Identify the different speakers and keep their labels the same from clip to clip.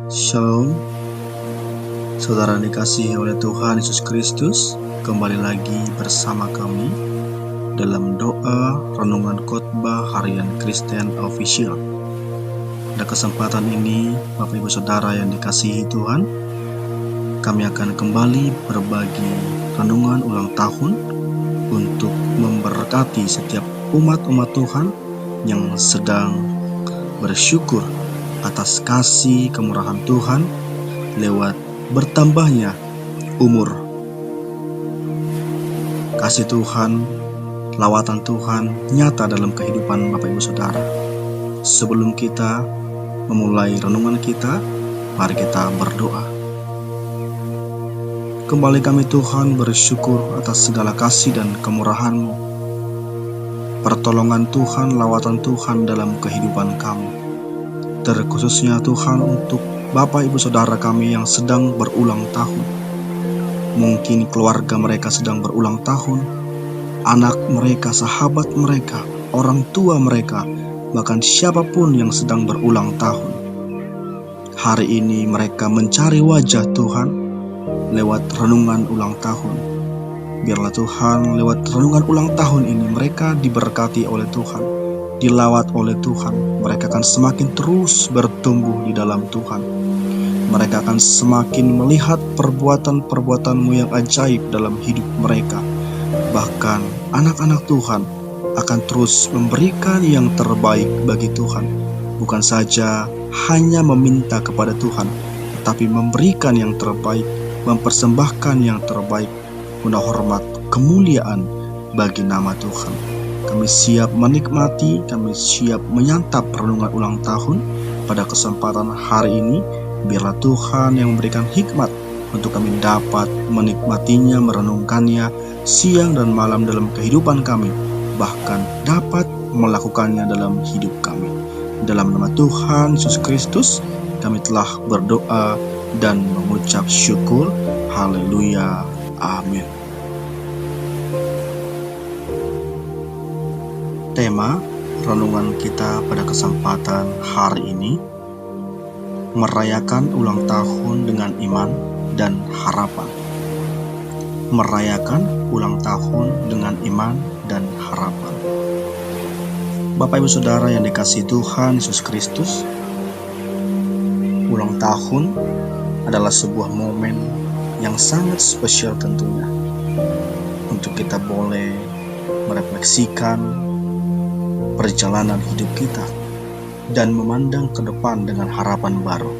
Speaker 1: Shalom, saudara dikasihi oleh Tuhan Yesus Kristus. Kembali lagi bersama kami dalam doa renungan khotbah harian Kristen Official. Pada kesempatan ini, Bapak Ibu Saudara yang dikasihi Tuhan, kami akan kembali berbagi renungan ulang tahun untuk memberkati setiap umat-umat Tuhan yang sedang bersyukur atas kasih kemurahan Tuhan lewat bertambahnya umur. Kasih Tuhan, lawatan Tuhan nyata dalam kehidupan Bapak Ibu Saudara. Sebelum kita memulai renungan kita, mari kita berdoa. Kembali kami Tuhan bersyukur atas segala kasih dan kemurahan-Mu, pertolongan Tuhan, lawatan Tuhan dalam kehidupan kami. Terkhususnya Tuhan untuk Bapak Ibu Saudara kami yang sedang berulang tahun. Mungkin keluarga mereka sedang berulang tahun, anak mereka, sahabat mereka, orang tua mereka, bahkan siapapun yang sedang berulang tahun. Hari ini mereka mencari wajah Tuhan lewat renungan ulang tahun. Biarlah Tuhan lewat renungan ulang tahun ini mereka diberkati oleh Tuhan, dilawat oleh Tuhan. Mereka akan semakin terus bertumbuh di dalam Tuhan. Mereka akan semakin melihat perbuatan-perbuatan-Mu yang ajaib dalam hidup mereka. Bahkan anak-anak Tuhan akan terus memberikan yang terbaik bagi Tuhan. Bukan saja hanya meminta kepada Tuhan, tetapi memberikan yang terbaik, mempersembahkan yang terbaik, guna hormat kemuliaan bagi nama Tuhan. Kami siap menikmati, kami siap menyantap renungan ulang tahun pada kesempatan hari ini. Biarlah Tuhan yang memberikan hikmat untuk kami dapat menikmatinya, merenungkannya siang dan malam dalam kehidupan kami, bahkan dapat melakukannya dalam hidup kami. Dalam nama Tuhan Yesus Kristus, kami telah berdoa dan mengucap syukur. Haleluya. Amin. Tema renungan kita pada kesempatan hari ini, merayakan ulang tahun dengan iman dan harapan. Merayakan ulang tahun dengan iman dan harapan. Bapak Ibu Saudara yang dikasihi Tuhan Yesus Kristus, ulang tahun adalah sebuah momen yang sangat spesial tentunya, untuk kita boleh merefleksikan perjalanan hidup kita dan memandang ke depan dengan harapan baru.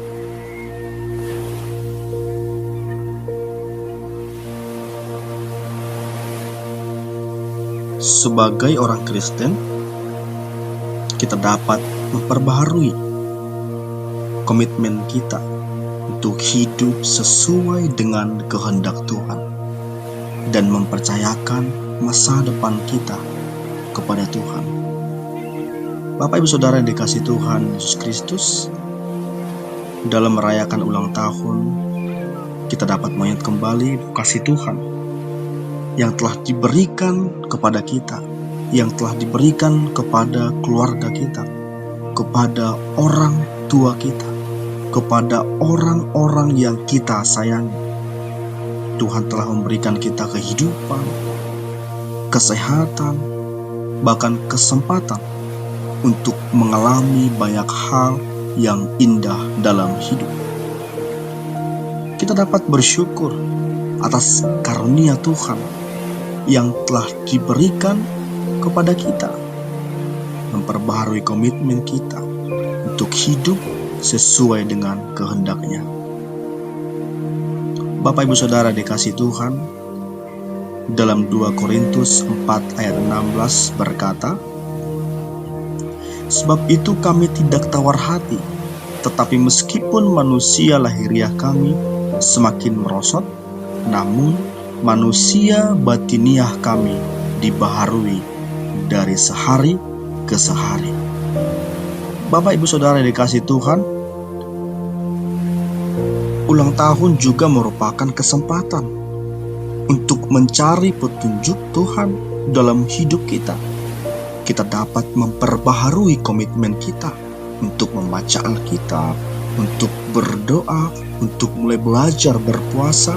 Speaker 1: Sebagai orang Kristen, kita dapat memperbaharui komitmen kita untuk hidup sesuai dengan kehendak Tuhan dan mempercayakan masa depan kita kepada Tuhan. Bapak Ibu Saudara yang dikasihi Tuhan Yesus Kristus, dalam merayakan ulang tahun, kita dapat mengingat kembali kasih Tuhan yang telah diberikan kepada kita, yang telah diberikan kepada keluarga kita, kepada orang tua kita, kepada orang-orang yang kita sayangi. Tuhan telah memberikan kita kehidupan, kesehatan, bahkan kesempatan untuk mengalami banyak hal yang indah dalam hidup. Kita dapat bersyukur atas karunia Tuhan yang telah diberikan kepada kita, memperbaharui komitmen kita untuk hidup sesuai dengan kehendak-Nya. Bapak Ibu Saudara dikasihi Tuhan, dalam 2 Korintus 4 ayat 16 berkata, "Sebab itu kami tidak tawar hati, tetapi meskipun manusia lahiriah kami semakin merosot, namun manusia batiniah kami dibaharui dari sehari ke sehari." Bapak Ibu Saudara yang dikasihi Tuhan, ulang tahun juga merupakan kesempatan untuk mencari petunjuk Tuhan dalam hidup kita. Kita dapat memperbaharui komitmen kita untuk membaca Alkitab, untuk berdoa, untuk mulai belajar berpuasa,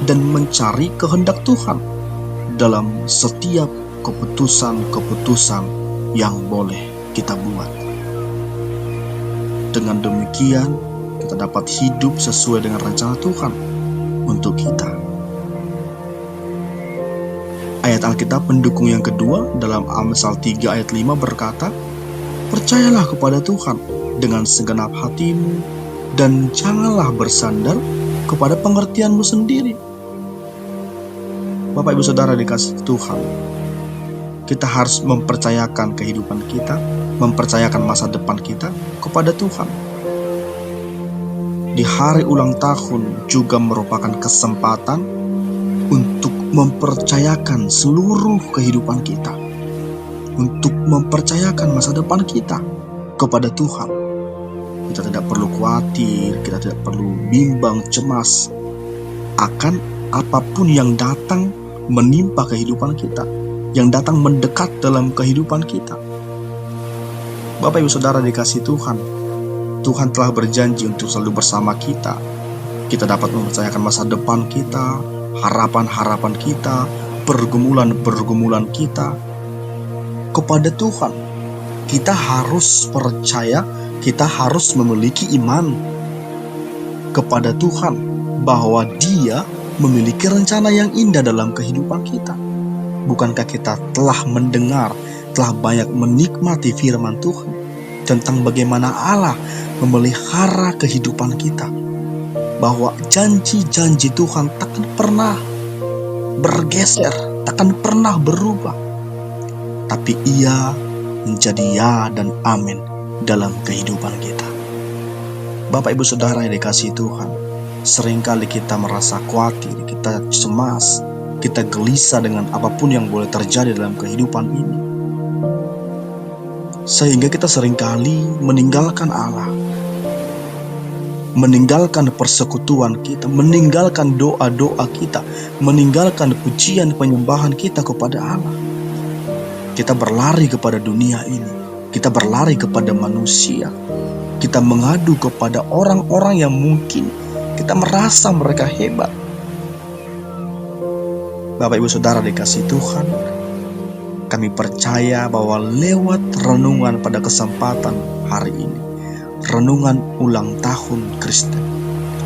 Speaker 1: dan mencari kehendak Tuhan dalam setiap keputusan-keputusan yang boleh kita buat. Dengan demikian, kita dapat hidup sesuai dengan rencana Tuhan untuk kita. Ayat Alkitab pendukung yang kedua dalam Amsal 3 ayat 5 berkata, "Percayalah kepada Tuhan dengan segenap hatimu, dan janganlah bersandar kepada pengertianmu sendiri." Bapak Ibu Saudara dikasih Tuhan, kita harus mempercayakan kehidupan kita, mempercayakan masa depan kita kepada Tuhan. Di hari ulang tahun juga merupakan kesempatan untuk mempercayakan seluruh kehidupan kita, untuk mempercayakan masa depan kita kepada Tuhan. Kita tidak perlu khawatir, kita tidak perlu bimbang, cemas akan apapun yang datang menimpa kehidupan kita, yang datang mendekat dalam kehidupan kita. Bapak Ibu Saudara dikasih Tuhan, Tuhan telah berjanji untuk selalu bersama kita. Kita dapat mempercayakan masa depan kita, harapan-harapan kita, pergumulan-pergumulan kita kepada Tuhan. Kita harus percaya, kita harus memiliki iman kepada Tuhan bahwa Dia memiliki rencana yang indah dalam kehidupan kita. Bukankah kita telah mendengar, telah banyak menikmati firman Tuhan tentang bagaimana Allah memelihara kehidupan kita, bahwa janji-janji Tuhan takkan pernah bergeser, takkan pernah berubah, tapi Ia menjadi ya dan amin dalam kehidupan kita. Bapak Ibu Saudara yang dikasihi Tuhan, seringkali kita merasa khawatir, kita cemas, kita gelisah dengan apapun yang boleh terjadi dalam kehidupan ini, sehingga kita seringkali meninggalkan Allah, meninggalkan persekutuan kita, meninggalkan doa-doa kita, meninggalkan pujian penyembahan kita kepada Allah. Kita berlari kepada dunia ini, kita berlari kepada manusia, kita mengadu kepada orang-orang yang mungkin kita merasa mereka hebat. Bapak Ibu Saudara dikasih Tuhan, kami percaya bahwa lewat renungan pada kesempatan hari ini, renungan ulang tahun Kristen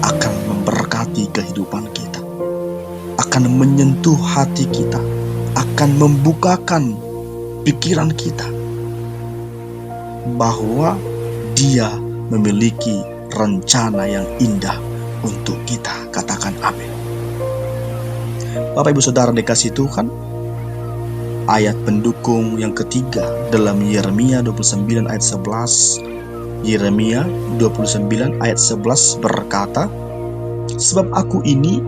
Speaker 1: akan memberkati kehidupan kita, akan menyentuh hati kita, akan membukakan pikiran kita bahwa Dia memiliki rencana yang indah untuk kita. Katakan amin. Bapak Ibu Saudara dikasih Tuhan, ayat pendukung yang ketiga dalam Yeremia 29 ayat 11, Yeremia 29 ayat 11 berkata, "Sebab aku ini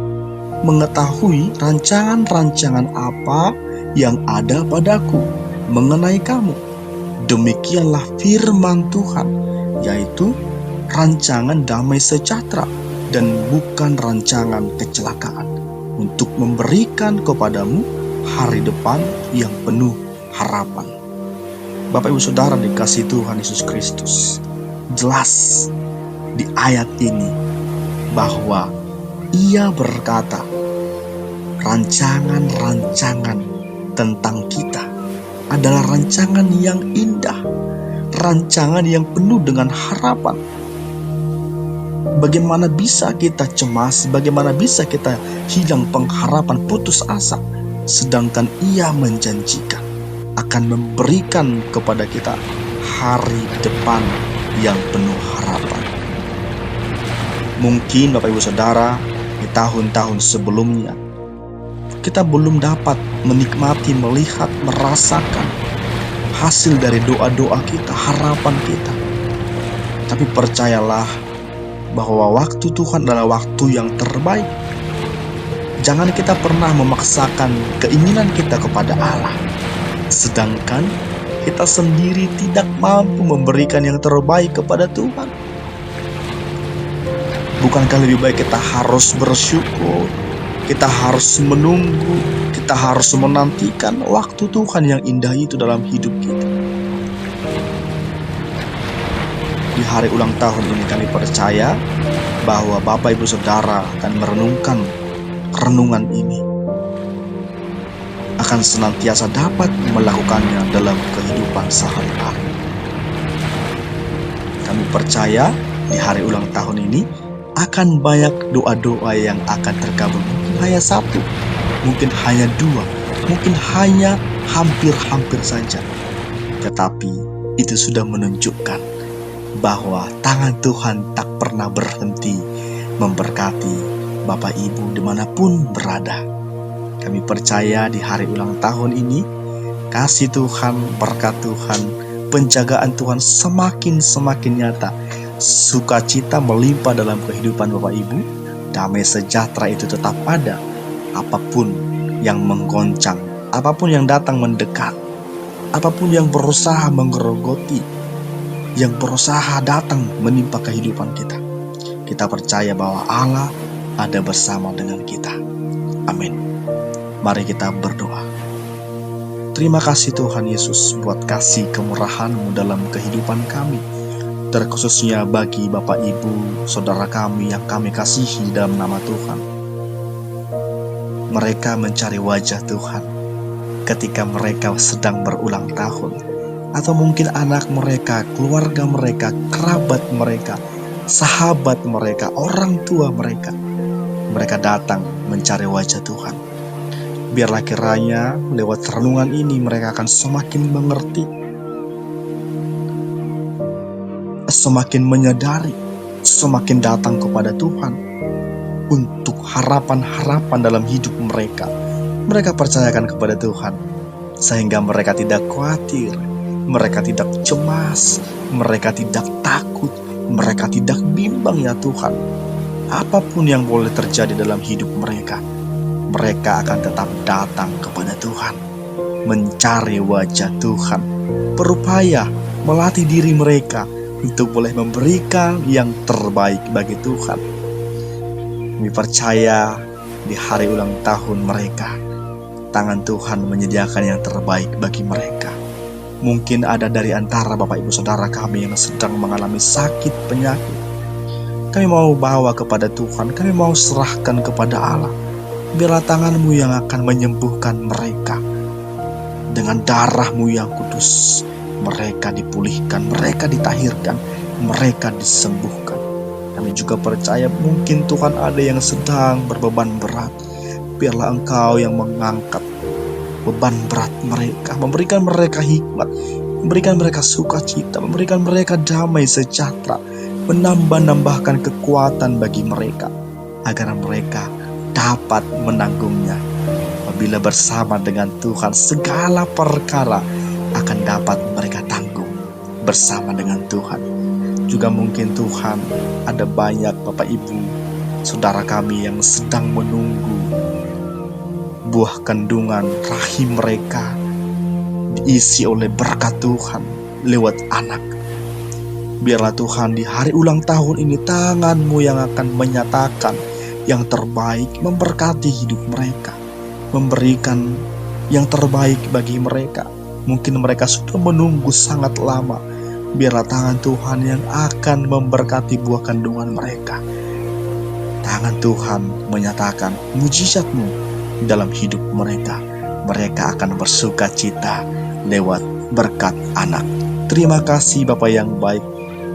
Speaker 1: mengetahui rancangan-rancangan apa yang ada padaku mengenai kamu. Demikianlah firman Tuhan, yaitu rancangan damai sejahtera dan bukan rancangan kecelakaan, untuk memberikan kepadamu hari depan yang penuh harapan." Bapak Ibu Saudara dikasih Tuhan Yesus Kristus, jelas di ayat ini bahwa Ia berkata rancangan-rancangan tentang kita adalah rancangan yang indah, rancangan yang penuh dengan harapan. Bagaimana bisa kita cemas, bagaimana bisa kita hilang pengharapan, putus asa, sedangkan Ia menjanjikan akan memberikan kepada kita hari depan yang penuh harapan. Mungkin Bapak Ibu Saudara, di tahun-tahun sebelumnya kita belum dapat menikmati, melihat, merasakan hasil dari doa-doa kita, harapan kita. Tapi percayalah bahwa waktu Tuhan adalah waktu yang terbaik. Jangan kita pernah memaksakan keinginan kita kepada Allah, sedangkan kita sendiri tidak mampu memberikan yang terbaik kepada Tuhan. Bukankah lebih baik kita harus bersyukur, kita harus menunggu, kita harus menantikan waktu Tuhan yang indah itu dalam hidup kita. Di hari ulang tahun ini kami percaya bahwa Bapak Ibu Saudara akan merenungkan renungan ini, akan senantiasa dapat melakukannya dalam kehidupan sehari-hari. Kami percaya di hari ulang tahun ini akan banyak doa-doa yang akan terkabul. Mungkin hanya satu, mungkin hanya dua, mungkin hanya hampir-hampir saja. Tetapi itu sudah menunjukkan bahwa tangan Tuhan tak pernah berhenti memberkati Bapak Ibu dimanapun berada. Kami percaya di hari ulang tahun ini, kasih Tuhan, berkat Tuhan, penjagaan Tuhan semakin nyata. Sukacita melimpah dalam kehidupan Bapak Ibu. Damai sejahtera itu tetap ada. Apapun yang menggoncang, apapun yang datang mendekat, apapun yang berusaha menggerogoti, yang berusaha datang menimpa kehidupan kita, kita percaya bahwa Allah ada bersama dengan kita. Amin. Mari kita berdoa. Terima kasih Tuhan Yesus buat kasih kemurahan-Mu dalam kehidupan kami, terkhususnya bagi Bapak Ibu Saudara kami yang kami kasihi dalam nama Tuhan. Mereka mencari wajah Tuhan ketika mereka sedang berulang tahun, atau mungkin anak mereka, keluarga mereka, kerabat mereka, sahabat mereka, orang tua mereka. Mereka datang mencari wajah Tuhan. Biarlah kiranya lewat renungan ini mereka akan semakin mengerti, semakin menyadari, semakin datang kepada Tuhan untuk harapan-harapan dalam hidup mereka. Mereka percayakan kepada Tuhan, sehingga mereka tidak khawatir, mereka tidak cemas, mereka tidak takut, mereka tidak bimbang ya Tuhan. Apapun yang boleh terjadi dalam hidup mereka, mereka akan tetap datang kepada Tuhan, mencari wajah Tuhan, berupaya melatih diri mereka untuk boleh memberikan yang terbaik bagi Tuhan. Kami percaya di hari ulang tahun mereka, tangan Tuhan menyediakan yang terbaik bagi mereka. Mungkin ada dari antara Bapak Ibu Saudara kami yang sedang mengalami sakit penyakit. Kami mau bawa kepada Tuhan, kami mau serahkan kepada Allah. Biarlah tangan-Mu yang akan menyembuhkan mereka. Dengan darah-Mu yang kudus, mereka dipulihkan, mereka ditahirkan, mereka disembuhkan. Kami juga percaya mungkin Tuhan ada yang sedang berbeban berat. Biarlah Engkau yang mengangkat beban berat mereka, memberikan mereka hikmat, memberikan mereka sukacita, memberikan mereka damai sejahtera, menambahkan kekuatan bagi mereka, agar mereka dapat menanggungnya. Apabila bersama dengan Tuhan, segala perkara akan dapat mereka tanggung bersama dengan Tuhan. Juga mungkin Tuhan, ada banyak Bapak Ibu Saudara kami yang sedang menunggu buah kandungan rahim mereka diisi oleh berkat Tuhan lewat anak. Biarlah Tuhan di hari ulang tahun ini tangan-Mu yang akan menyatakan yang terbaik, memberkati hidup mereka, memberikan yang terbaik bagi mereka. Mungkin mereka sudah menunggu sangat lama. Biarlah tangan Tuhan yang akan memberkati buah kandungan mereka. Tangan Tuhan menyatakan mujizat-Mu dalam hidup mereka. Mereka akan bersuka cita lewat berkat anak. Terima kasih Bapa yang baik.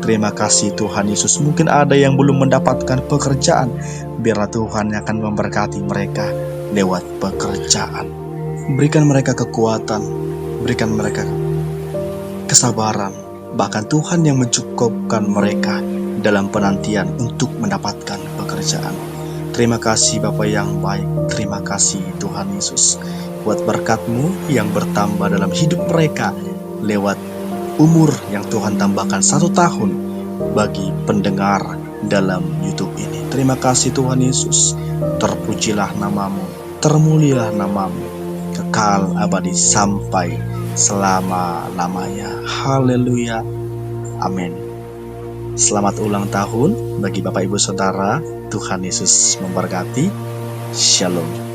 Speaker 1: Terima kasih Tuhan Yesus. Mungkin ada yang belum mendapatkan pekerjaan. Biarlah Tuhan yang akan memberkati mereka lewat pekerjaan. Berikan mereka kekuatan, berikan mereka kesabaran. Bahkan Tuhan yang mencukupkan mereka dalam penantian untuk mendapatkan pekerjaan. Terima kasih Bapa yang baik. Terima kasih Tuhan Yesus buat berkat-Mu yang bertambah dalam hidup mereka lewat umur yang Tuhan tambahkan 1 tahun bagi pendengar dalam YouTube ini. Terima kasih Tuhan Yesus. Terpujilah nama-Mu, termulialah nama-Mu, kekal abadi sampai selama-lamanya. Haleluya. Amin. Selamat ulang tahun bagi Bapak Ibu Saudara. Tuhan Yesus memberkati. Shalom.